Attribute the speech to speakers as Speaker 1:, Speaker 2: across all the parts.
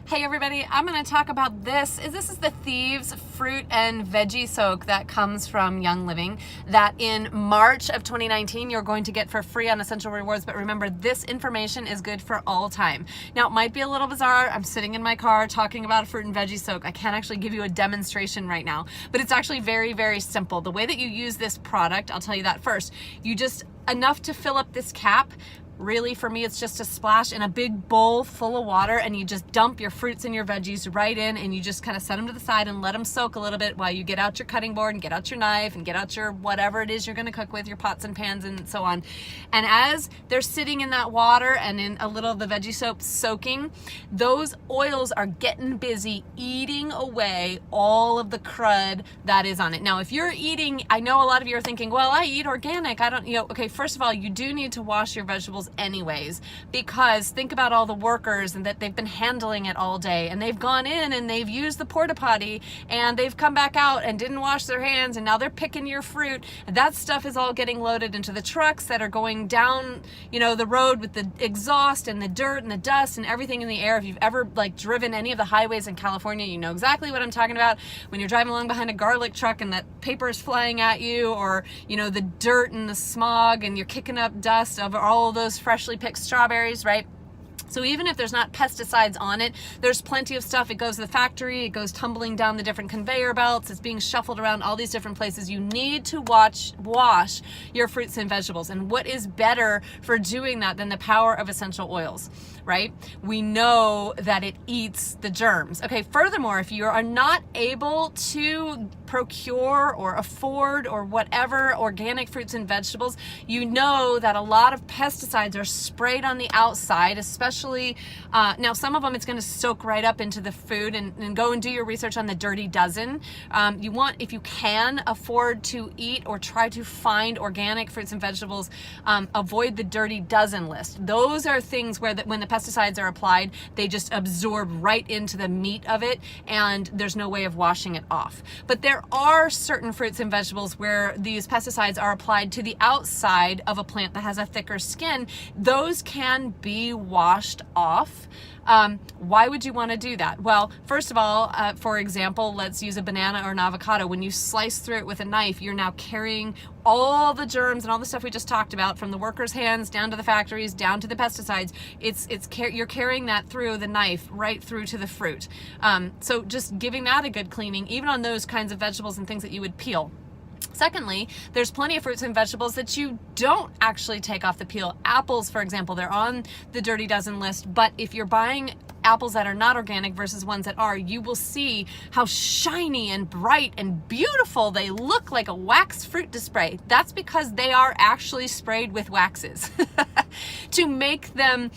Speaker 1: Hey everybody, I'm going to talk about this. This is the Thieves fruit and veggie soak that comes from Young Living that in March of 2019 you're going to get for free on Essential Rewards. But remember, this information is good for all time. Now it might be a little bizarre. I'm sitting in my car talking about a fruit and veggie soak. I can't actually give you a demonstration right now, but it's actually very, very simple. The way that you use this product, I'll tell you that first. You just enough to fill up this cap. Really, for me, it's just a splash in a big bowl full of water, and you just dump your fruits and your veggies right in, and you just kind of set them to the side and let them soak a little bit while you get out your cutting board and get out your knife and get out your whatever it is you're going to cook with, your pots and pans and so on. And as they're sitting in that water and in a little of the veggie soap soaking, those oils are getting busy eating away all of the crud that is on it. Now, if you're eating, I know a lot of you are thinking, well, I eat organic. I don't, okay, first of all, you do need to wash your vegetables anyways, because think about all the workers and that they've been handling it all day, and they've gone in and they've used the porta potty and they've come back out and didn't wash their hands, and now they're picking your fruit. That stuff is all getting loaded into the trucks that are going down, the road with the exhaust and the dirt and the dust and everything in the air. If you've ever driven any of the highways in California, you know exactly what I'm talking about. When you're driving along behind a garlic truck and that paper is flying at you, or the dirt and the smog, and you're kicking up dust over all of those freshly picked strawberries, right? So even if there's not pesticides on it, there's plenty of stuff. It goes to the factory, it goes tumbling down the different conveyor belts, it's being shuffled around all these different places. You need to wash your fruits and vegetables. And what is better for doing that than the power of essential oils, right? We know that it eats the germs. Okay, furthermore, if you are not able to procure or afford or whatever organic fruits and vegetables, you know that a lot of pesticides are sprayed on the outside, especially now some of them it's going to soak right up into the food, and go and do your research on the Dirty Dozen. You want, if you can afford to eat or try to find organic fruits and vegetables, avoid the Dirty Dozen list. Those are things where when the pesticides are applied, they just absorb right into the meat of it, and there's no way of washing it off. But there are certain fruits and vegetables where these pesticides are applied to the outside of a plant that has a thicker skin. Those can be washed off. Why would you want to do that? Well, first of all, for example, let's use a banana or an avocado. When you slice through it with a knife, you're now carrying all the germs and all the stuff we just talked about, from the workers' hands down to the factories, down to the pesticides. You're carrying that through the knife right through to the fruit. So just giving that a good cleaning, even on those kinds of vegetables and things that you would peel. Secondly, there's plenty of fruits and vegetables that you don't actually take off the peel. Apples, for example, they're on the Dirty Dozen list, but if you're buying apples that are not organic versus ones that are, you will see how shiny and bright and beautiful they look, like a wax fruit display. That's because they are actually sprayed with waxes to make them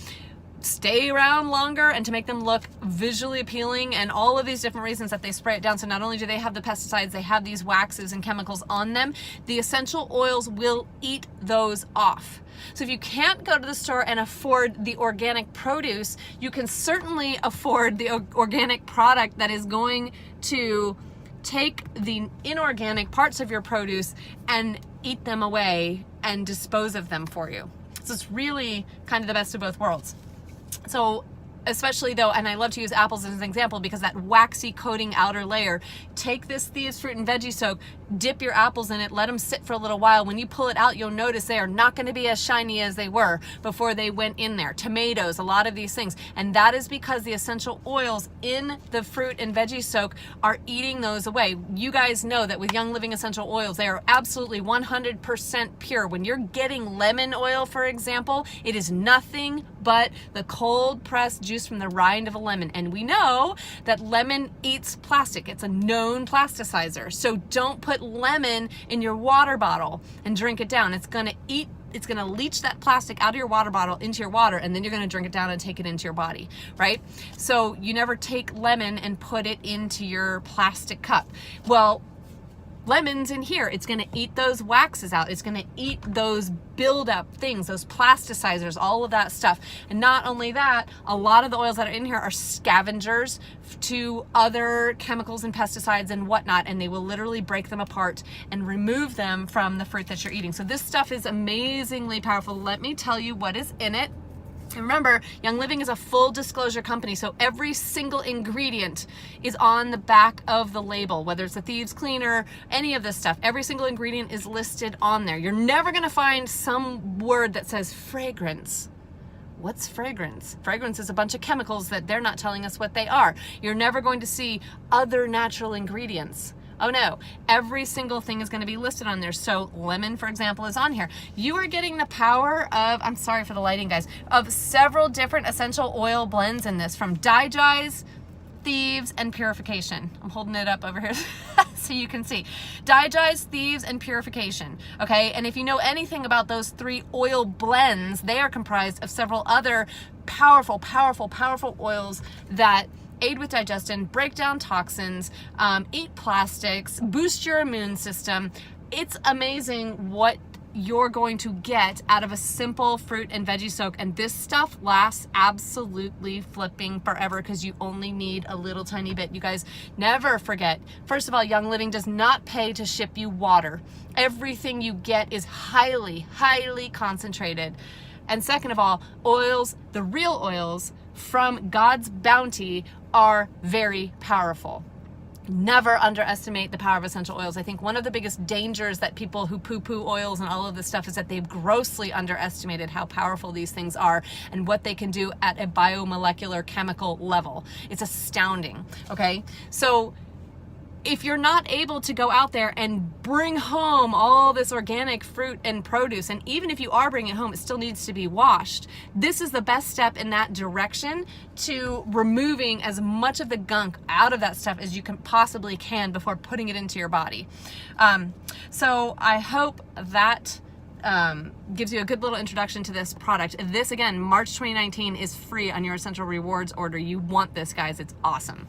Speaker 1: stay around longer and to make them look visually appealing, and all of these different reasons that they spray it down. So not only do they have the pesticides, they have these waxes and chemicals on them. The essential oils will eat those off. So if you can't go to the store and afford the organic produce, you can certainly afford the organic product that is going to take the inorganic parts of your produce and eat them away and dispose of them for you. So it's really kind of the best of both worlds. So especially though, and I love to use apples as an example because that waxy coating outer layer, take this Thieves fruit and veggie soak, dip your apples in it, let them sit for a little while. When you pull it out, you'll notice they are not going to be as shiny as they were before they went in there. Tomatoes, a lot of these things. And that is because the essential oils in the fruit and veggie soak are eating those away. You guys know that with Young Living essential oils, they are absolutely 100% pure. When you're getting lemon oil, for example, it is nothing but the cold pressed juice from the rind of a lemon. And we know that lemon eats plastic. It's a known plasticizer. So don't put lemon in your water bottle and drink it down. It's going to leach that plastic out of your water bottle into your water, and then you're going to drink it down and take it into your body, right? So you never take lemon and put it into your plastic cup. Well, lemons in here, it's going to eat those waxes out. It's going to eat those buildup things, those plasticizers, all of that stuff. And not only that, a lot of the oils that are in here are scavengers to other chemicals and pesticides and whatnot, and they will literally break them apart and remove them from the fruit that you're eating. So this stuff is amazingly powerful. Let me tell you what is in it. And remember, Young Living is a full disclosure company, so every single ingredient is on the back of the label, whether it's a Thieves cleaner, any of this stuff. Every single ingredient is listed on there. You're never going to find some word that says fragrance. What's fragrance? Fragrance is a bunch of chemicals that they're not telling us what they are. You're never going to see other natural ingredients. Oh no, every single thing is going to be listed on there. So lemon, for example, is on here. You are getting the power of, I'm sorry for the lighting, guys, of several different essential oil blends in this, from DiGize, Thieves, and Purification. I'm holding it up over here so you can see. DiGize, Thieves, and Purification. Okay, and if you know anything about those 3 oil blends, they are comprised of several other powerful, powerful, powerful oils that aid with digestion, break down toxins, eat plastics, boost your immune system. It's amazing what you're going to get out of a simple fruit and veggie soak, and this stuff lasts absolutely flipping forever because you only need a little tiny bit. You guys never forget, first of all, Young Living does not pay to ship you water. Everything you get is highly, highly concentrated. And second of all, oils, the real oils from God's bounty, are very powerful. Never underestimate the power of essential oils. I think one of the biggest dangers that people who poo-poo oils and all of this stuff is that they've grossly underestimated how powerful these things are and what they can do at a biomolecular chemical level. It's astounding, okay? So if you're not able to go out there and bring home all this organic fruit and produce, and even if you are bringing it home, it still needs to be washed, this is the best step in that direction to removing as much of the gunk out of that stuff as you can possibly can before putting it into your body. So I hope that gives you a good little introduction to this product. This, again, March 2019 is free on your Essential Rewards order. You want this, guys. It's awesome.